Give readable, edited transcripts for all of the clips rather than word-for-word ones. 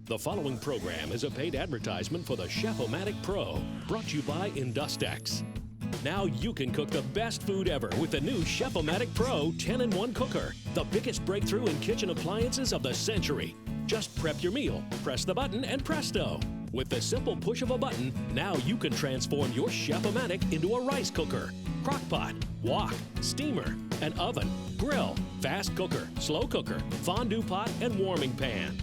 The following program is a paid advertisement for the Chef O Matic Pro, brought to you by Industex. Now you can cook the best food ever with the new Chef O Matic Pro 10-in-1 cooker, the biggest breakthrough in kitchen appliances of the century. Just prep your meal, press the button, and presto. With the simple push of a button, now you can transform your Chef O Matic into a rice cooker, crock pot, wok, steamer, an oven, grill, fast cooker, slow cooker, fondue pot, and warming pan.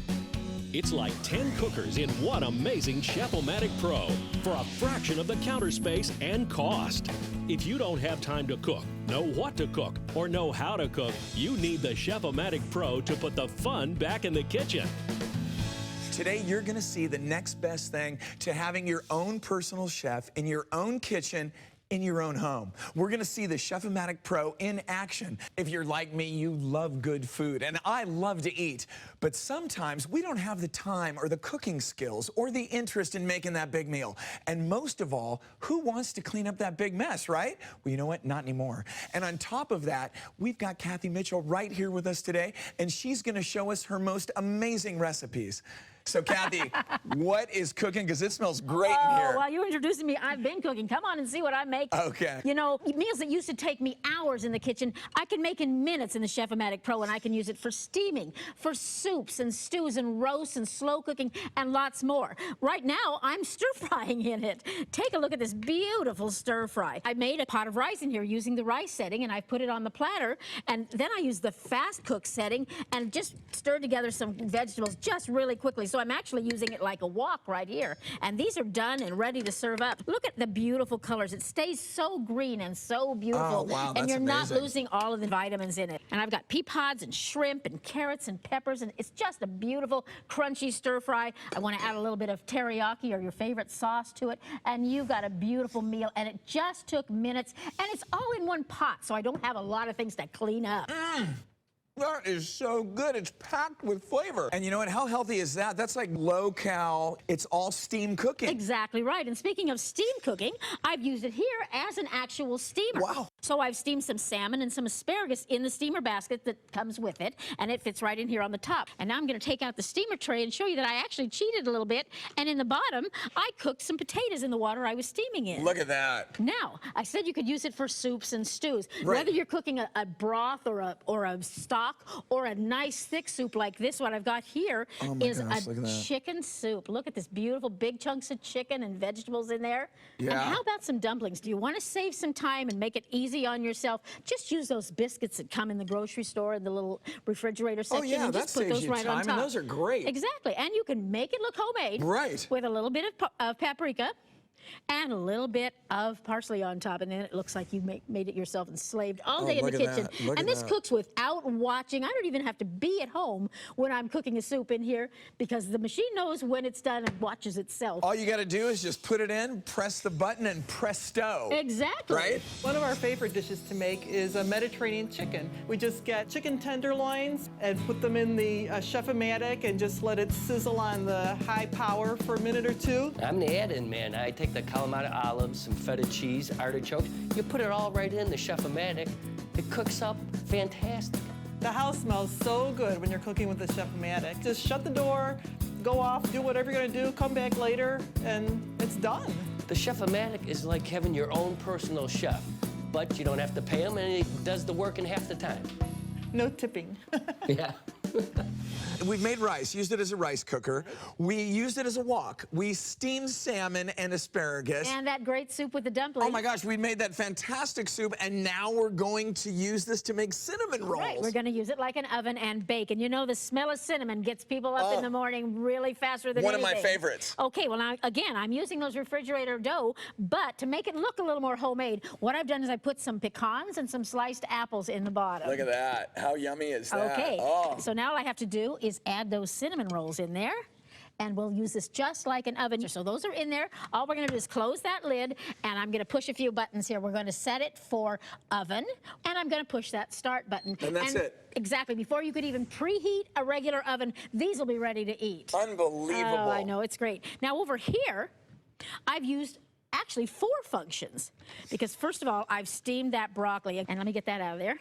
It's like 10 cookers in one amazing Chef O Matic Pro for a fraction of the counter space and cost. If you don't have time to cook, know what to cook, or know how to cook, you need the Chef O Matic Pro to put the fun back in the kitchen. Today, you're gonna see the next best thing to having your own personal chef in your own kitchen in your own home. We're gonna see the Chef O Matic Pro in action. If you're like me, you love good food, and I love to eat, but sometimes we don't have the time or the cooking skills or the interest in making that big meal. And most of all, who wants to clean up that big mess, right? Well, you know what? Not anymore. And on top of that, we've got Kathy Mitchell right here with us today, and she's gonna show us her most amazing recipes. So, Kathy, what is cooking? Because it smells great in here. While you're introducing me, I've been cooking. Come on and see what I'm making. Okay. You know, meals that used to take me hours in the kitchen, I can make in minutes in the Chef O Matic Pro, and I can use it for steaming, for soups and stews and roasts and slow cooking and lots more. Right now, I'm stir-frying in it. Take a look at this beautiful stir-fry. I made a pot of rice in here using the rice setting, and I put it on the platter, and then I used the fast cook setting and just stirred together some vegetables just really quickly. So I'm actually using it like a wok right here. And these are done and ready to serve up. Look at the beautiful colors. It stays so green and so beautiful. Oh, wow, and you're amazing. not losing all of the vitamins in it. And I've got pea pods and shrimp and carrots and peppers, and it's just a beautiful, crunchy stir fry. I want to add a little bit of teriyaki or your favorite sauce to it, and you've got a beautiful meal. And it just took minutes, and it's all in one pot, so I don't have a lot of things to clean up. That is so good. It's packed with flavor. And you know what? How healthy is that? That's like low-cal. It's all steam cooking. Exactly right. And speaking of steam cooking, I've used it here as an actual steamer. Wow. So I've steamed some salmon and some asparagus in the steamer basket that comes with it, and it fits right in here on the top. And now I'm going to take out the steamer tray and show you that I actually cheated a little bit. And in the bottom, I cooked some potatoes in the water I was steaming in. Look at that. Now, I said you could use it for soups and stews. Right. Whether you're cooking a broth or a stock or a nice thick soup like this one I've got here is a chicken soup. Look at this beautiful big chunks of chicken and vegetables in there. Yeah. And how about some dumplings? Do you want to save some time and make it easy on yourself? Just use those biscuits that come in the grocery store in the little refrigerator section. Oh, yeah, and that just put saves those you right time, on top. and those are great. Exactly. And you can make it look homemade. Right. With a little bit of paprika and a little bit of parsley on top, and then it looks like you made it yourself and slaved all day in the kitchen. And this cooks without watching. I don't even have to be at home when I'm cooking a soup in here because the machine knows when it's done and watches itself. All you got to do is just put it in, press the button, and presto. Exactly. Right? One of our favorite dishes to make is a Mediterranean chicken. We just get chicken tenderloins and put them in the Chef O Matic and just let it sizzle on the high power for a minute or two. I'm the add-in man. I take the Kalamata olives, some feta cheese, artichokes. You put it all right in the Chef O Matic. It cooks up fantastic. The house smells so good when you're cooking with the Chef O Matic. Just shut the door, go off, do whatever you're gonna do, come back later, and it's done. The Chef O Matic is like having your own personal chef, but you don't have to pay him, and he does the work in half the time. No tipping. Yeah. We've made rice, used it as a rice cooker. We used it as a wok. We steamed salmon and asparagus. And that great soup with the dumplings. Oh my gosh, we made that fantastic soup, and now we're going to use this to make cinnamon rolls. Right, we're going to use it like an oven and bake. And you know the smell of cinnamon gets people up in the morning really faster than anything. One of my favorites. Okay, well now, again, I'm using those refrigerator dough, but to make it look a little more homemade, what I've done is I put some pecans and some sliced apples in the bottom. Look at that. How yummy is that? Okay, Oh. so now all I have to do is add those cinnamon rolls in there. And we'll use this just like an oven. So those are in there. All we're gonna do is close that lid, and I'm gonna push a few buttons here. We're gonna set it for oven, and I'm gonna push that start button. And that's it. Exactly. Before you could even preheat a regular oven, these will be ready to eat. Unbelievable. Oh, I know, it's great. Now over here, I've used actually 4 functions. Because first of all, I've steamed that broccoli, and let me get that out of there.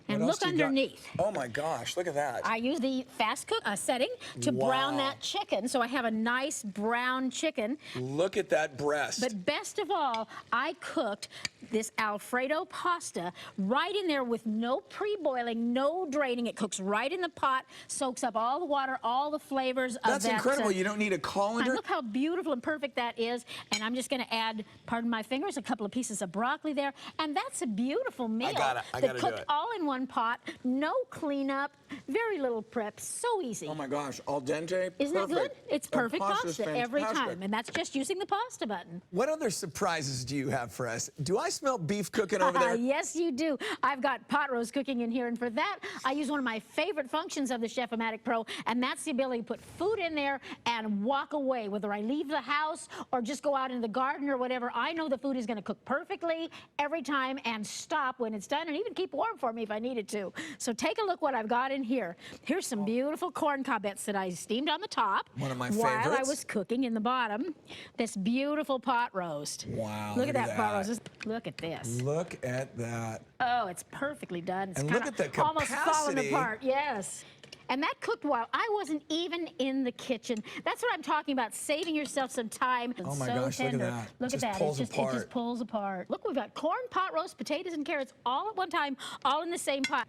And What else look do you got? underneath. Oh my gosh, look at that. I use the fast cook setting to brown that chicken, so I have a nice brown chicken. Look at that breast. But best of all, I cooked this Alfredo pasta right in there with no pre-boiling, no draining. It cooks right in the pot, soaks up all the water, all the flavors of that. That's incredible. You don't need a And colander. look how beautiful and perfect that is. And I'm just going to add, pardon my fingers, a couple of pieces of broccoli there. And that's a beautiful meal. I gotta do cooked it. all in one pot, no cleanup, very little prep, so easy. Oh my gosh, al dente. Isn't that good? It's The perfect pasta's pasta every fantastic. time. And that's just using the pasta button. What other surprises do you have for us? Do I smell beef cooking over there? Yes, you do. I've got pot roast cooking in here, and for that, I use one of my favorite functions of the Chef O Matic Pro, and that's the ability to put food in there and walk away. Whether I leave the house or just go out in the garden or whatever, I know the food is going to cook perfectly every time and stop when it's done, and even keep warm for me if I needed to. So take a look what I've got in here. Here's some beautiful corn cobettes that I steamed on the top. One of my while I favorites. was cooking in the bottom. This beautiful pot roast. Wow, Look at that pot that. roast. Look at this. Look at that. Oh, it's perfectly done. It's And kind look of at the almost falling capacity. apart. Yes. And that cooked while I wasn't even in the kitchen. That's what I'm talking about, saving yourself some time. It's Oh my so gosh, look at tender. that. Look It at just that. pulls It just apart. pulls apart. Look, we've got corn, pot roast, potatoes, and carrots all at one time, all in the same pot.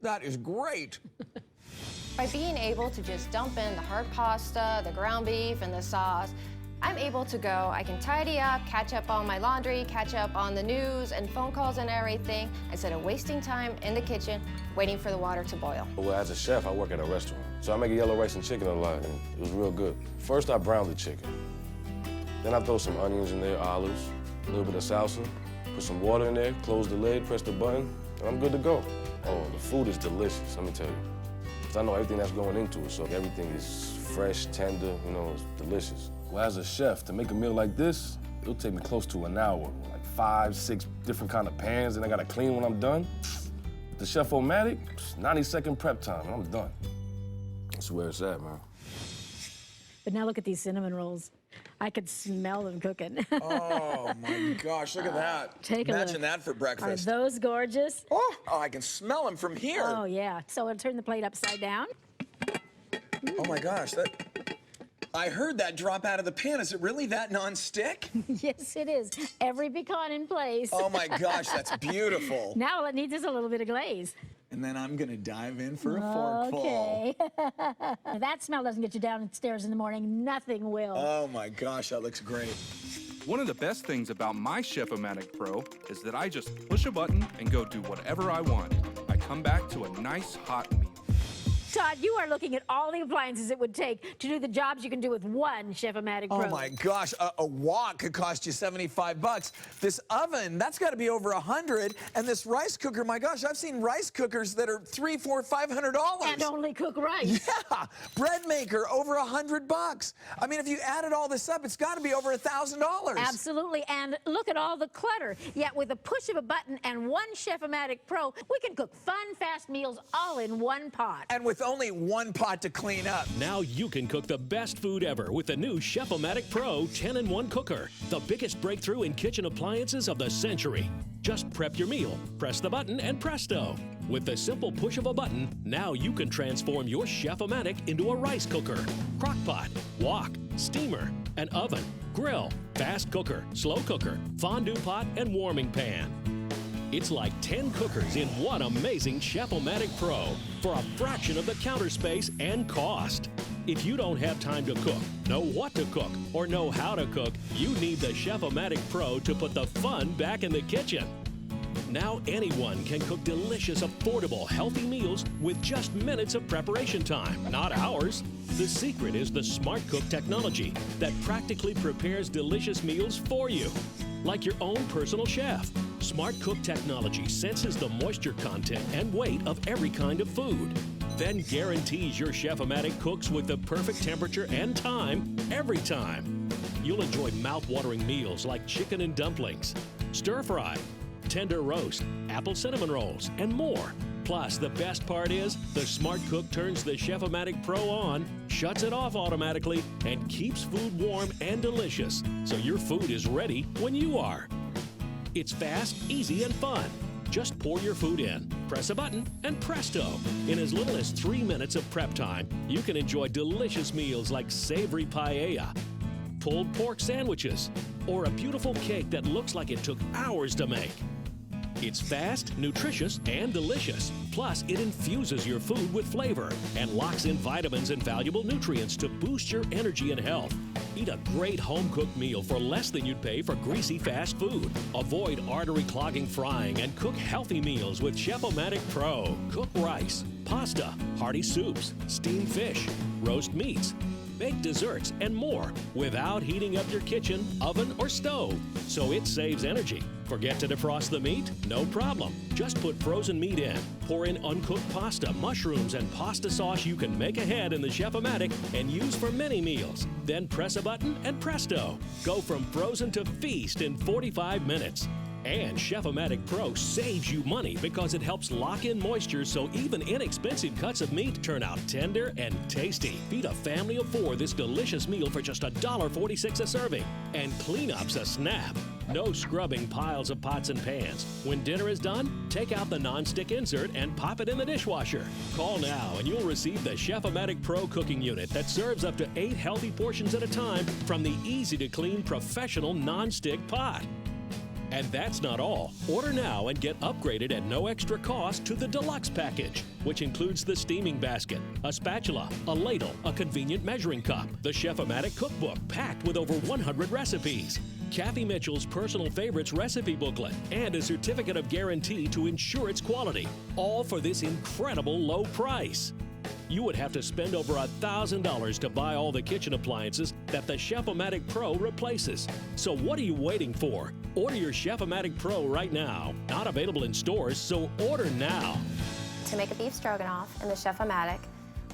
That is great. By being able to just dump in the hard pasta, the ground beef, and the sauce, I'm able to go, I can tidy up, catch up on my laundry, catch up on the news and phone calls and everything, instead of wasting time in the kitchen waiting for the water to boil. Well, as a chef, I work at a restaurant. So I make yellow rice and chicken a lot, and it was real good. First, I brown the chicken. Then I throw some onions in there, olives, a little bit of salsa, put some water in there, close the lid, press the button, and I'm good to go. Oh, the food is delicious, let me tell you. Because I know everything that's going into it, so everything is fresh, tender, you know, it's delicious. Well, as a chef, to make a meal like this, it'll take me close to an hour, like 5, 6 different kind of pans, and I gotta clean when I'm done. The Chef O Matic, 90-second prep time, and I'm done. That's where it's at, man. But now look at these cinnamon rolls. I could smell them cooking. Oh my gosh, look at that. Take a Imagine look. that for Are breakfast. those gorgeous? Oh, I can smell them from here. Oh, yeah. So I'll turn the plate upside down. Oh my gosh, I heard that drop out of the pan. Is it really that non-stick? Yes, it is. Every pecan in place. Oh my gosh, that's beautiful. Now all it needs is a little bit of glaze. And then I'm gonna dive in for a forkful. Okay. If that smell doesn't get you downstairs in the morning, nothing will. Oh my gosh, that looks great. One of the best things about my Chef O Matic Pro is that I just push a button and go do whatever I want. I come back to a nice hot meal. Todd, you are looking at all the appliances it would take to do the jobs you can do with one Chef O Matic Pro. Oh my gosh, a wok could cost you $75. This oven, that's got to be over $100. And this rice cooker, my gosh, I've seen rice cookers that are $300, $400, $500. And only cook rice. Yeah, bread maker over $100. I mean, if you added all this up, it's got to be over $1,000. Absolutely, and look at all the clutter. Yet with a push of a button and one Chef O Matic Pro, we can cook fun, fast meals all in one pot. And with only one pot to clean up. Now you can cook the best food ever with the new Chef O Matic Pro 10-in-1 cooker, the biggest breakthrough in kitchen appliances of the century. Just prep your meal, press the button, and presto. With the simple push of a button, now you can transform your Chef O Matic into a rice cooker, crock pot, wok, steamer, an oven, grill, fast cooker, slow cooker, fondue pot, and warming pan. It's like 10 cookers in one amazing Chef O Matic Pro for a fraction of the counter space and cost. If you don't have time to cook, know what to cook, or know how to cook, you need the Chef O Matic Pro to put the fun back in the kitchen. Now anyone can cook delicious, affordable, healthy meals with just minutes of preparation time, not hours. The secret is the Smart Cook technology that practically prepares delicious meals for you, like your own personal chef. Smart Cook technology senses the moisture content and weight of every kind of food, then guarantees your Chef O Matic cooks with the perfect temperature and time every time. You'll enjoy mouth-watering meals like chicken and dumplings, stir-fry, tender roast, apple cinnamon rolls, and more. Plus, the best part is, the Smart Cook turns the Chef O Matic Pro on, shuts it off automatically, and keeps food warm and delicious, so your food is ready when you are. It's fast, easy, and fun. Just pour your food in, press a button, and presto! In as little as 3 minutes of prep time, you can enjoy delicious meals like savory paella, pulled pork sandwiches, or a beautiful cake that looks like it took hours to make. It's fast, nutritious, and delicious. Plus, it infuses your food with flavor and locks in vitamins and valuable nutrients to boost your energy and health. Eat a great home-cooked meal for less than you'd pay for greasy fast food. Avoid artery-clogging frying and cook healthy meals with Chef O Matic Pro. Cook rice, pasta, hearty soups, steamed fish, roast meats, bake desserts, and more without heating up your kitchen, oven, or stove, so it saves energy. Forget to defrost the meat? No problem. Just put frozen meat in, pour in uncooked pasta, mushrooms, and pasta sauce you can make ahead in the Chef-O-Matic and use for many meals. Then press a button and presto! Go from frozen to feast in 45 minutes. And Chef-O-Matic Pro saves you money because it helps lock in moisture so even inexpensive cuts of meat turn out tender and tasty. Feed a family of 4 this delicious meal for just $1.46 a serving. And cleanup's a snap. No scrubbing piles of pots and pans. When dinner is done, take out the non-stick insert and pop it in the dishwasher. Call now and you'll receive the Chef-O-Matic Pro cooking unit that serves up to 8 healthy portions at a time from the easy-to-clean professional non-stick pot. And that's not all. Order now and get upgraded at no extra cost to the Deluxe Package, which includes the steaming basket, a spatula, a ladle, a convenient measuring cup, the Chef-O-Matic cookbook packed with over 100 recipes, Kathy Mitchell's personal favorites recipe booklet, and a certificate of guarantee to ensure its quality, all for this incredible low price. You would have to spend over $1,000 to buy all the kitchen appliances that the Chef-O-Matic Pro replaces. So what are you waiting for? Order your Chef-O-Matic Pro right now. Not available in stores, so order now. To make a beef stroganoff in the Chef-O-Matic,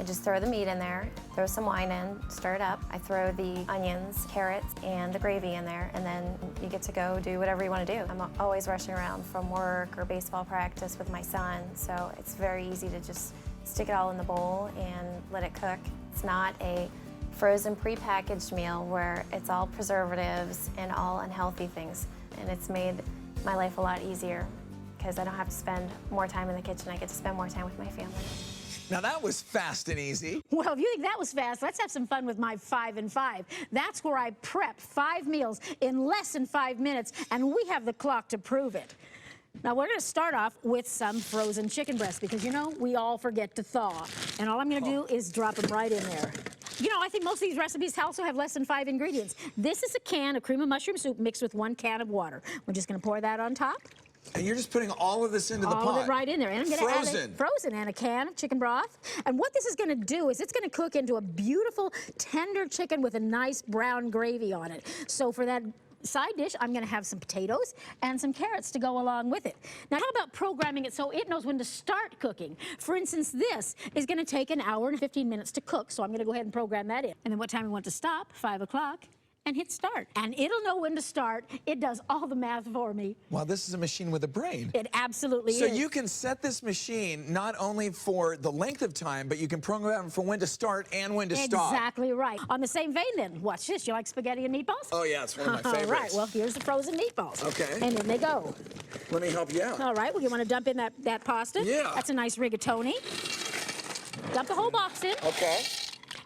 I just throw the meat in there, throw some wine in, stir it up. I throw the onions, carrots, and the gravy in there, and then you get to go do whatever you want to do. I'm always rushing around from work or baseball practice with my son, so it's very easy to just stick it all in the bowl and let it cook. It's not a frozen prepackaged meal where it's all preservatives and all unhealthy things. And it's made my life a lot easier because I don't have to spend more time in the kitchen. I get to spend more time with my family. Now that was fast and easy. Well, if you think that was fast, let's have some fun with my 5 and 5. That's where I prep 5 meals in less than 5 minutes, and we have the clock to prove it. Now, we're going to start off with some frozen chicken breasts because, you know, we all forget to thaw. And all I'm going to do is drop them right in there. You know, I think most of these recipes also have less than 5 ingredients. This is a can of cream of mushroom soup mixed with 1 can of water. We're just going to pour that on top. And you're just putting all of this into the pot? All of it right in there. And I'm going to Frozen. add frozen and a can of chicken broth. And what this is going to do is it's going to cook into a beautiful, tender chicken with a nice brown gravy on it. So for that side dish, I'm going to have some potatoes and some carrots to go along with it. Now, how about programming it so it knows when to start cooking? For instance, this is going to take 1 hour and 15 minutes to cook, so I'm going to go ahead and program that in. And then what time we want to stop, 5 o'clock, and hit start. And it'll know when to start. It does all the math for me. Wow, this is a machine with a brain. It absolutely is. So you can set this machine not only for the length of time, but you can program for when to start and when to stop. Exactly right. On the same vein then, watch this. You like spaghetti and meatballs? Oh yeah, it's one of my favorites. All right, well, here's the frozen meatballs. Okay. And in they go. Let me help you out. All right, well, you want to dump in that pasta? Yeah. That's a nice rigatoni. Dump the whole box in. Okay.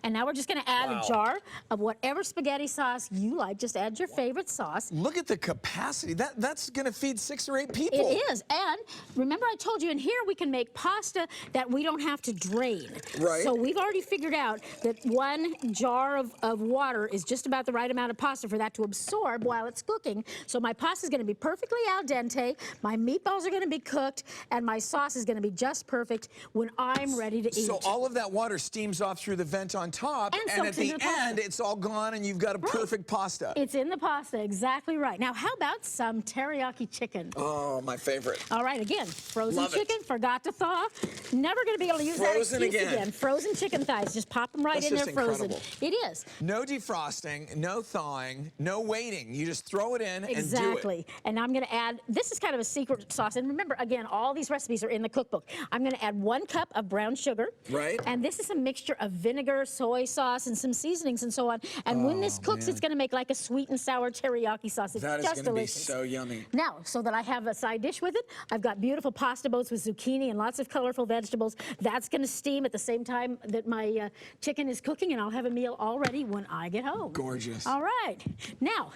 And now we're just going to add a jar of whatever spaghetti sauce you like. Just add your favorite sauce. Look at the capacity. That's going to feed 6 or 8 people. It is. And remember I told you in here we can make pasta that we don't have to drain. Right. So we've already figured out that 1 jar of water is just about the right amount of pasta for that to absorb while it's cooking. So my pasta is going to be perfectly al dente, my meatballs are going to be cooked, and my sauce is going to be just perfect when I'm ready to eat. So all of that water steams off through the vent on top, and at the end, it's all gone, and you've got a perfect pasta. It's in the pasta, exactly right. Now, how about some teriyaki chicken? Oh, my favorite. All right, again, frozen Love chicken, forgot to thaw. Never going to be able to use Frozen that excuse again. Frozen chicken thighs, just pop them right That's in there just frozen. incredible. It is. No defrosting, no thawing, no waiting. You just throw it in and do it. Exactly. And I'm going to add, this is kind of a secret sauce. And remember, again, all these recipes are in the cookbook. I'm going to add 1 cup of brown sugar. Right. And this is a mixture of vinegar, soy sauce and some seasonings and so on. And when this cooks, it's going to make like a sweet and sour teriyaki sauce. It's That is just going to be delicious. so yummy. Now, so that I have a side dish with it, I've got beautiful pasta boats with zucchini and lots of colorful vegetables. That's going to steam at the same time that my chicken is cooking, and I'll have a meal all ready when I get home. Gorgeous. All right. Now,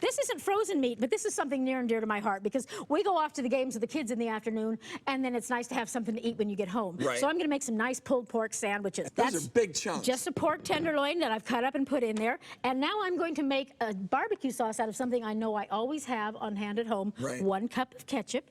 this isn't frozen meat, but this is something near and dear to my heart because we go off to the games with the kids in the afternoon, and then it's nice to have something to eat when you get home. Right. So I'm going to make some nice pulled pork sandwiches. Those are big chunks. Just a pork tenderloin that I've cut up and put in there. And now I'm going to make a barbecue sauce out of something I know I always have on hand at home. Right. 1 cup of ketchup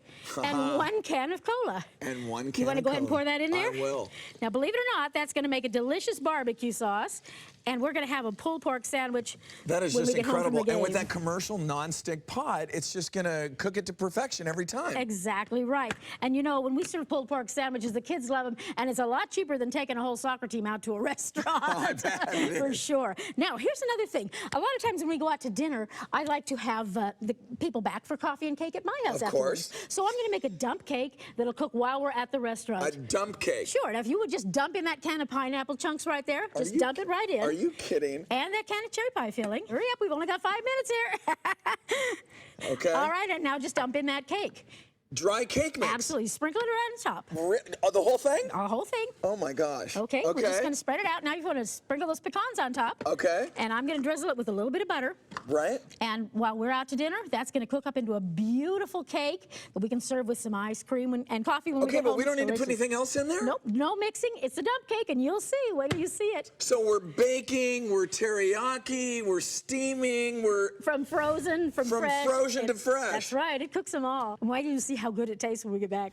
and 1 can of cola. And 1 can You want to of go ahead and cola. pour that in there? I will. Now, believe it or not, that's going to make a delicious barbecue sauce. And we're going to have a pulled pork sandwich That is when just we get home from incredible. the And with game. that commercial non-stick pot, it's just going to cook it to perfection every time. Exactly right. And you know, when we serve pulled pork sandwiches, the kids love them, and it's a lot cheaper than taking a whole soccer team out to a restaurant. I bet it For is. sure. Now, here's another thing. A lot of times when we go out to dinner, I like to have the people back for coffee and cake at my house Of afterwards. course. So I'm going to make a dump cake that'll cook while we're at the restaurant. A dump cake. Sure. Now, if you would just dump in that can of pineapple chunks right there, just dump it right in. Are you kidding? And that can of cherry pie filling. Hurry up, we've only got 5 minutes here. Okay. All right, and now just dump in that cake. Dry cake mix. Absolutely. Sprinkle it around the top. The whole thing? The whole thing. Oh my gosh. Okay, we're just going to spread it out. Now you want to sprinkle those pecans on top. Okay. And I'm going to drizzle it with a little bit of butter. Right. And while we're out to dinner, that's going to cook up into a beautiful cake that we can serve with some ice cream and coffee when we Okay, get home. but we don't It's need to put delicious. anything else in there? Nope, no mixing. It's a dump cake, and you'll see. Wait till you see it. So we're baking, we're teriyaki, we're steaming, we're... From frozen, from fresh. frozen to fresh. That's right. It cooks them all. And wait till you see how good it tastes when we get back.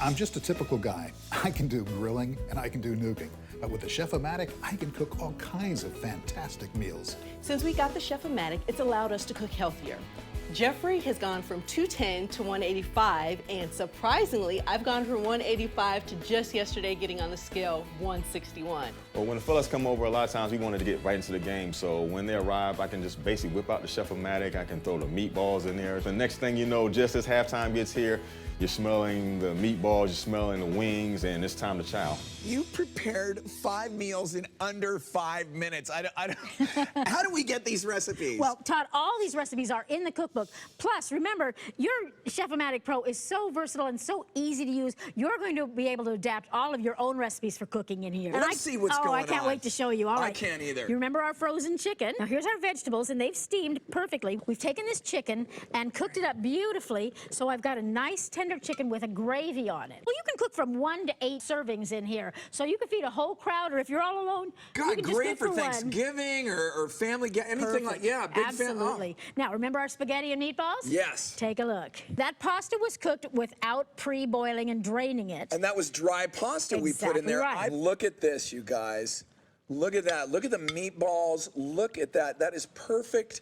I'm just a typical guy. I can do grilling and I can do nuking. But with the Chef O Matic, I can cook all kinds of fantastic meals. Since we got the Chef O Matic, it's allowed us to cook healthier. Jeffrey has gone from 210 to 185, and surprisingly, I've gone from 185 to just yesterday getting on the scale 161. Well, when the fellas come over, a lot of times we wanted to get right into the game. So when they arrive, I can just basically whip out the Chef O Matic. I can throw the meatballs in there. The next thing you know, just as halftime gets here, you're smelling the meatballs, you're smelling the wings, and it's time to chow. You prepared 5 meals in under 5 minutes. I don't, how do we get these recipes? Well, Todd, all these recipes are in the cookbook. Plus, remember, your Chef O Matic Pro is so versatile and so easy to use. You're going to be able to adapt all of your own recipes for cooking in here. Let's see what's going on. Oh, I can't wait to show you. All right. I can't either. You remember our frozen chicken? Now, here's our vegetables, and they've steamed perfectly. We've taken this chicken and cooked it up beautifully, so I've got a nice tender chicken with a gravy on it. Well, you can cook from 1 to 8 servings in here, so you can feed a whole crowd, or if you're all alone, you God, can just great cook for one. Thanksgiving or family, anything like, yeah, big Absolutely. fan. Now, remember our spaghetti and meatballs? Yes. Take a look. That pasta was cooked without pre-boiling and draining it. And that was dry pasta we put in there. Exactly right. Look at this, you guys. Look at that. Look at the meatballs. Look at that. That is perfect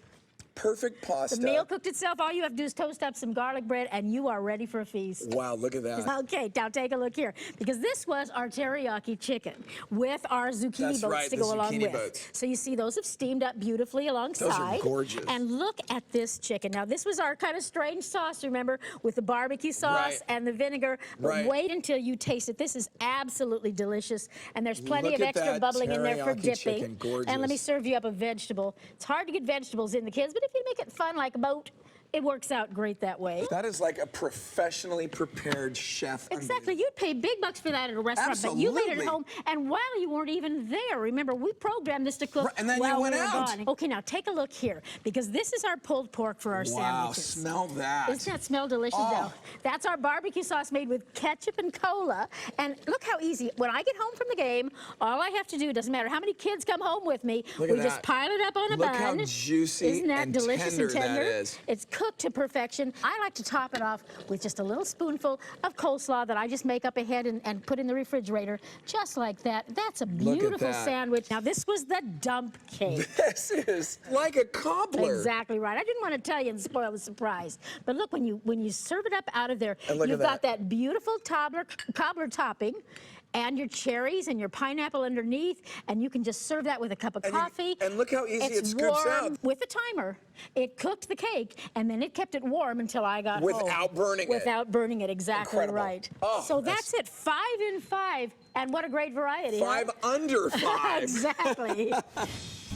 pasta. The meal cooked itself. All you have to do is toast up some garlic bread, and you are ready for a feast. Wow, look at that. Okay, now take a look here, because this was our teriyaki chicken with our zucchini That's boats right, to the go along zucchini with. boats. So you see those have steamed up beautifully alongside. gorgeous. And look at this chicken. Now this was our kind of strange sauce, remember, with the barbecue sauce Right. and the vinegar. But Right. wait until you taste it. This is absolutely delicious, and there's plenty Look of at extra that bubbling in there for teriyaki dipping. chicken, gorgeous. And let me serve you up a vegetable. It's hard to get vegetables in the kids, but if you make it fun like a boat, it works out great that way. That is like a professionally prepared chef. Exactly. You'd pay big bucks for that at a restaurant, but you made it Absolutely. at home. And while you weren't even there, remember, we programmed this to cook Right, and then you while went we were out. gone. Okay, now take a look here, because this is our pulled pork for our Wow, sandwiches. smell that. Doesn't that smell delicious, Oh. though? That's our barbecue sauce made with ketchup and cola. And look how easy. When I get home from the game, all I have to do, doesn't matter how many kids come home with me, Look at we just that. pile it up on a Look bun. how juicy Isn't that and delicious tender and tender? that is. It's cooked to perfection. I like to top it off with just a little spoonful of coleslaw that I just make up ahead and put in the refrigerator, just like that. That's a Look at beautiful that. sandwich. Now, this was the dump cake. This is like a cobbler. Exactly right. I didn't want to tell you and spoil the surprise. But look, when you serve it up out of there, And look you've at got that beautiful cobbler topping. and your cherries and your pineapple underneath, and you can just serve that with a cup of coffee. And look how easy it scoops warm. out. With a timer, it cooked the cake, and then it kept it warm until I got home. Without burning it. Without burning it, exactly. Incredible. Right. Oh, so that's it, 5 in 5, and what a great variety. 5 under 5. Exactly.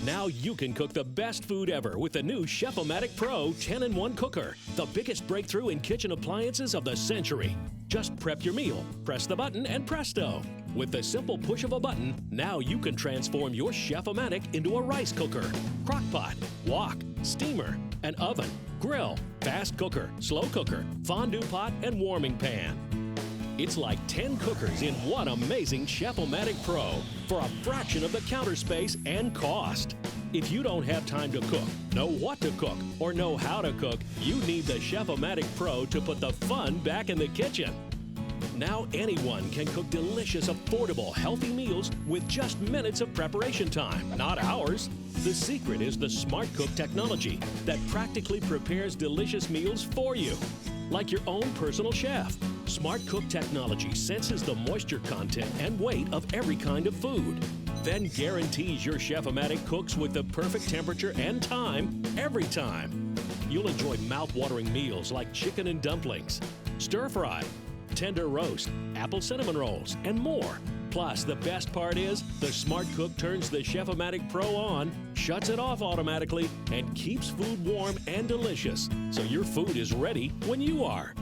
Now you can cook the best food ever with the new Chef O Matic Pro 10-in-1 cooker, the biggest breakthrough in kitchen appliances of the century. Just prep your meal, press the button, and presto. With the simple push of a button, now you can transform your Chef O Matic into a rice cooker, crock pot, wok, steamer, an oven, grill, fast cooker, slow cooker, fondue pot, and warming pan. It's like 10 cookers in one amazing Chef O Matic Pro for a fraction of the counter space and cost. If you don't have time to cook, know what to cook, or know how to cook, you need the Chef O Matic Pro to put the fun back in the kitchen. Now anyone can cook delicious, affordable, healthy meals with just minutes of preparation time, not hours. The secret is the Smart Cook technology that practically prepares delicious meals for you, like your own personal chef. Smart Cook technology senses the moisture content and weight of every kind of food, then guarantees your Chef O Matic cooks with the perfect temperature and time every time. You'll enjoy mouth-watering meals like chicken and dumplings, stir-fry, tender roast, apple cinnamon rolls, and more. Plus, the best part is, the Smart Cook turns the Chef O Matic Pro on, shuts it off automatically, and keeps food warm and delicious, so your food is ready when you are.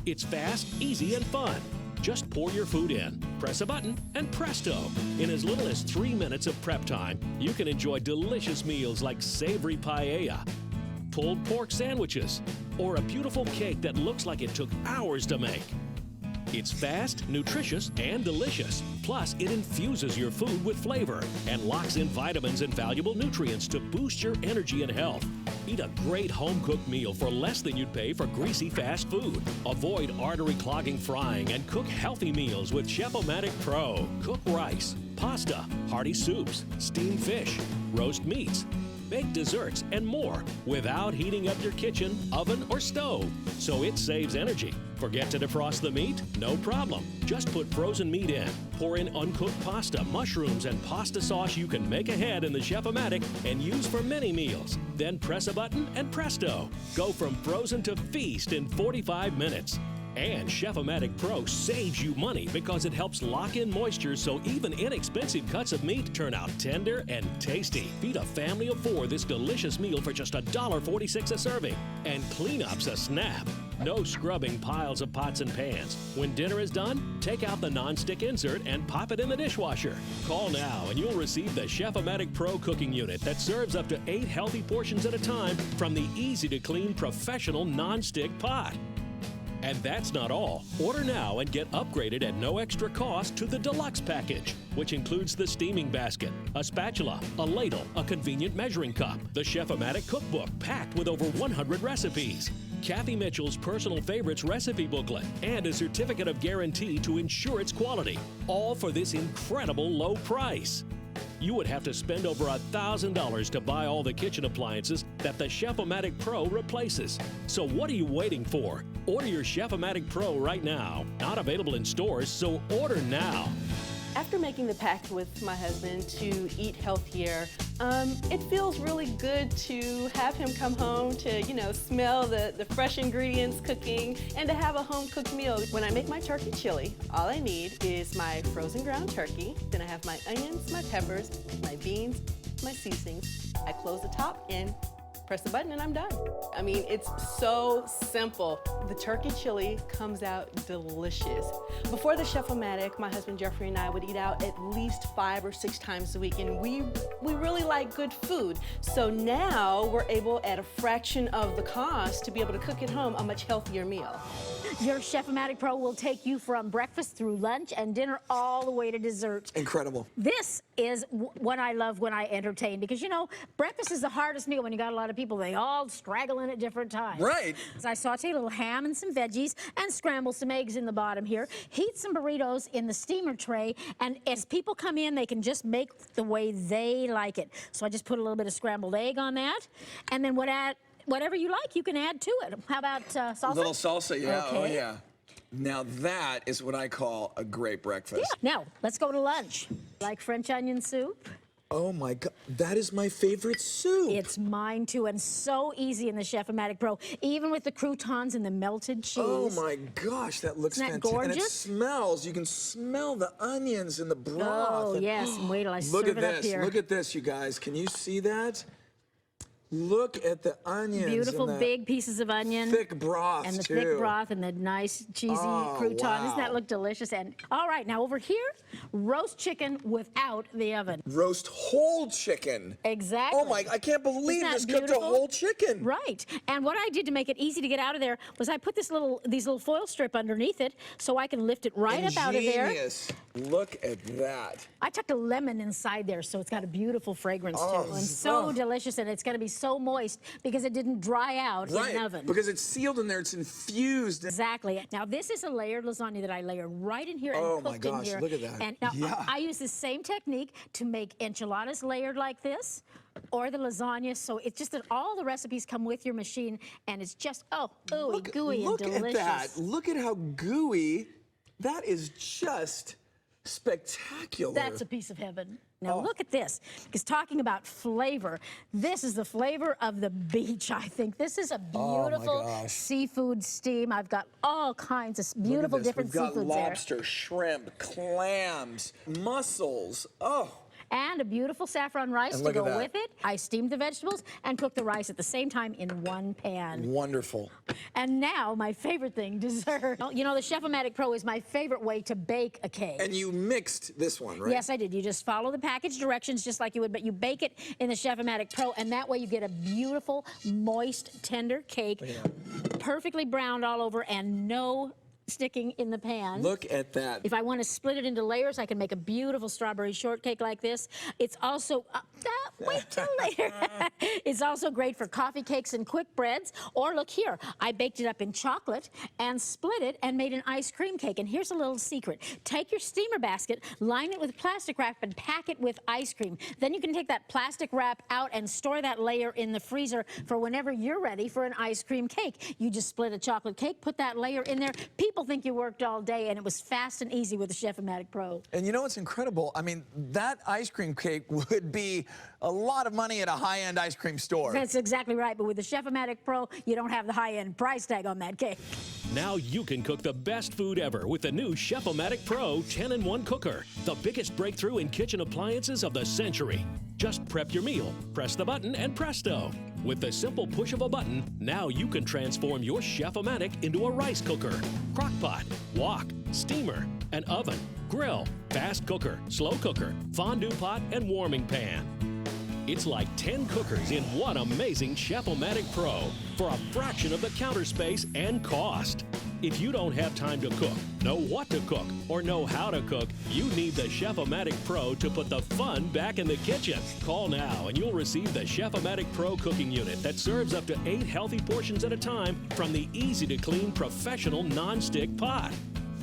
It's fast, easy, and fun. Just pour your food in, press a button, and presto! In as little as 3 minutes of prep time, you can enjoy delicious meals like savory paella, pulled pork sandwiches, or a beautiful cake that looks like it took hours to make. It's fast, nutritious, and delicious. Plus, it infuses your food with flavor and locks in vitamins and valuable nutrients to boost your energy and health. Eat a great home-cooked meal for less than you'd pay for greasy fast food. Avoid artery-clogging frying and cook healthy meals with Chef O Matic Pro. Cook rice, pasta, hearty soups, steamed fish, roast meats, bake desserts, and more without heating up your kitchen, oven, or stove. So it saves energy. Forget to defrost the meat? No problem. Just put frozen meat in. Pour in uncooked pasta, mushrooms, and pasta sauce you can make ahead in the Chef O Matic and use for many meals. Then press a button and presto! Go from frozen to feast in 45 minutes. And Chef O Matic Pro saves you money because it helps lock in moisture so even inexpensive cuts of meat turn out tender and tasty. Feed a family of 4 this delicious meal for just $1.46 a serving. And cleanup's a snap. No scrubbing piles of pots and pans. When dinner is done, take out the non-stick insert and pop it in the dishwasher. Call now and you'll receive the Chef O Matic Pro cooking unit that serves up to 8 healthy portions at a time from the easy-to-clean professional non-stick pot. And that's not all. Order now and get upgraded at no extra cost to the Deluxe package, which includes the steaming basket, a spatula, a ladle, a convenient measuring cup, the Chef O Matic cookbook packed with over 100 recipes, Kathy Mitchell's personal favorites recipe booklet, and a certificate of guarantee to ensure its quality, all for this incredible low price. You would have to spend over $1,000 to buy all the kitchen appliances that the Chef O Matic Pro replaces. So what are you waiting for? Order your Chef O Matic Pro right now. Not available in stores, so order now. After making the pact with my husband to eat healthier, it feels really good to have him come home to, smell the fresh ingredients cooking and to have a home-cooked meal. When I make my turkey chili, all I need is my frozen ground turkey. Then I have my onions, my peppers, my beans, my seasonings. I close the top and press the button and I'm done. I mean, it's so simple. The turkey chili comes out delicious. Before the Chef O Matic, my husband Jeffrey and I would eat out at least 5 or 6 times a week, and we really like good food. So now we're able, at a fraction of the cost, to be able to cook at home a much healthier meal. Your Chef O Matic Pro will take you from breakfast through lunch and dinner all the way to dessert. Incredible. This is what I love when I entertain, because breakfast is the hardest meal when you got a lot of people. They all straggle in at different times. Right. So I saute a little ham and some veggies and scramble some eggs in the bottom here. Heat some burritos in the steamer tray, and as people come in, they can just make the way they like it. So I just put a little bit of scrambled egg on that, and then whatever you like, you can add to it. How about salsa? A little salsa, yeah. Okay. Oh, yeah. Now that is what I call a great breakfast. Yeah. Now, let's go to lunch. Like French onion soup? Oh my God, that is my favorite soup. It's mine too, and so easy in the Chef-O-Matic Pro, even with the croutons and the melted cheese. Oh my gosh, that looks Isn't that fantastic. And it gorgeous? smells, you can smell the onions and the broth. Oh, yes, and wait till I Look serve at it up this, here. look at this, you guys. Can you see that? Look at the onions. Beautiful and the big pieces of onion. thick broth, And the too. thick broth and the nice cheesy crouton. wow. Doesn't that look delicious? And all right, now over here, roast chicken without the oven. Roast whole chicken. Exactly. Oh my, I can't believe Isn't that this cooked a beautiful? whole chicken. Right. And what I did to make it easy to get out of there was I put these little foil strip underneath it so I can lift it right up out of there. Ingenious. Look at that. I tucked a lemon inside there, so it's got a beautiful fragrance too, and so delicious, and it's going to be so moist because it didn't dry out in an oven. Because it's sealed in there, it's infused. Exactly. Now this is a layered lasagna that I layered right in here and Oh my cooked in gosh, here. look at that. And now Yeah. I use the same technique to make enchiladas layered like this, or the lasagna. So it's just that all the recipes come with your machine, and it's just gooey and delicious. Look at that. Look at how gooey. That is just spectacular. That's a piece of heaven. Now Oh. look at this, because talking about flavor, this is the flavor of the beach, I think. This is a beautiful gosh. seafood steam. I've got all kinds of beautiful different We've got seafoods lobster, shrimp, clams, mussels. Oh. and a beautiful saffron rice And to look at go that. with it. I steamed the vegetables and cooked the rice at the same time in one pan. Wonderful. And now my favorite thing, dessert. You know, the Chef-O-Matic Pro is my favorite way to bake a cake. And you mixed this one, right? Yes, I did. You just follow the package directions just like you would, but you bake it in the Chef-O-Matic Pro, and that way you get a beautiful, moist, tender cake, perfectly browned all over, and no sticking in the pan. Look at that. If I want to split it into layers, I can make a beautiful strawberry shortcake like this. It's also, wait till later. It's also great for coffee cakes and quick breads. Or look here, I baked it up in chocolate and split it and made an ice cream cake. And here's a little secret. Take your steamer basket, line it with plastic wrap, and pack it with ice cream. Then you can take that plastic wrap out and store that layer in the freezer for whenever you're ready for an ice cream cake. You just split a chocolate cake, put that layer in there. People think you worked all day, and it was fast and easy with the Chef-O-Matic Pro. And you know what's incredible? I mean, that ice cream cake would be a lot of money at a high-end ice cream store. That's exactly right, but with the Chef-O-Matic Pro, you don't have the high-end price tag on that cake. Now you can cook the best food ever with the new Chef-O-Matic Pro 10-in-1 cooker, the biggest breakthrough in kitchen appliances of the century. Just prep your meal, press the button, and presto. With the simple push of a button, now you can transform your Chef-O-Matic into a rice cooker, crock pot, wok, steamer, an oven, grill, fast cooker, slow cooker, fondue pot, and warming pan. It's like 10 cookers in one amazing Chef-O-Matic Pro for a fraction of the counter space and cost. If you don't have time to cook, know what to cook, or know how to cook, you need the Chef-O-Matic Pro to put the fun back in the kitchen. Call now and you'll receive the Chef-O-Matic Pro cooking unit that serves up to 8 healthy portions at a time from the easy-to-clean professional non-stick pot.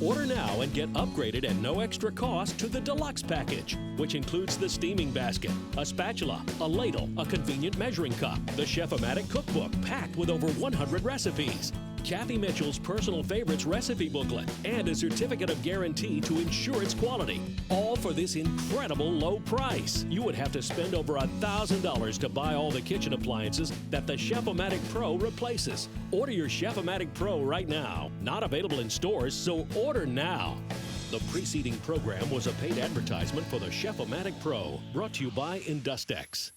Order now and get upgraded at no extra cost to the Deluxe package, which includes the steaming basket, a spatula, a ladle, a convenient measuring cup, the Chef-O-Matic cookbook packed with over 100 recipes, Kathy Mitchell's personal favorites recipe booklet, and a certificate of guarantee to ensure its quality. All for this incredible low price. You would have to spend over $1,000 to buy all the kitchen appliances that the Chef-O-Matic Pro replaces. Order your Chef-O-Matic Pro right now. Not available in stores, so order now. The preceding program was a paid advertisement for the Chef-O-Matic Pro, brought to you by Industex.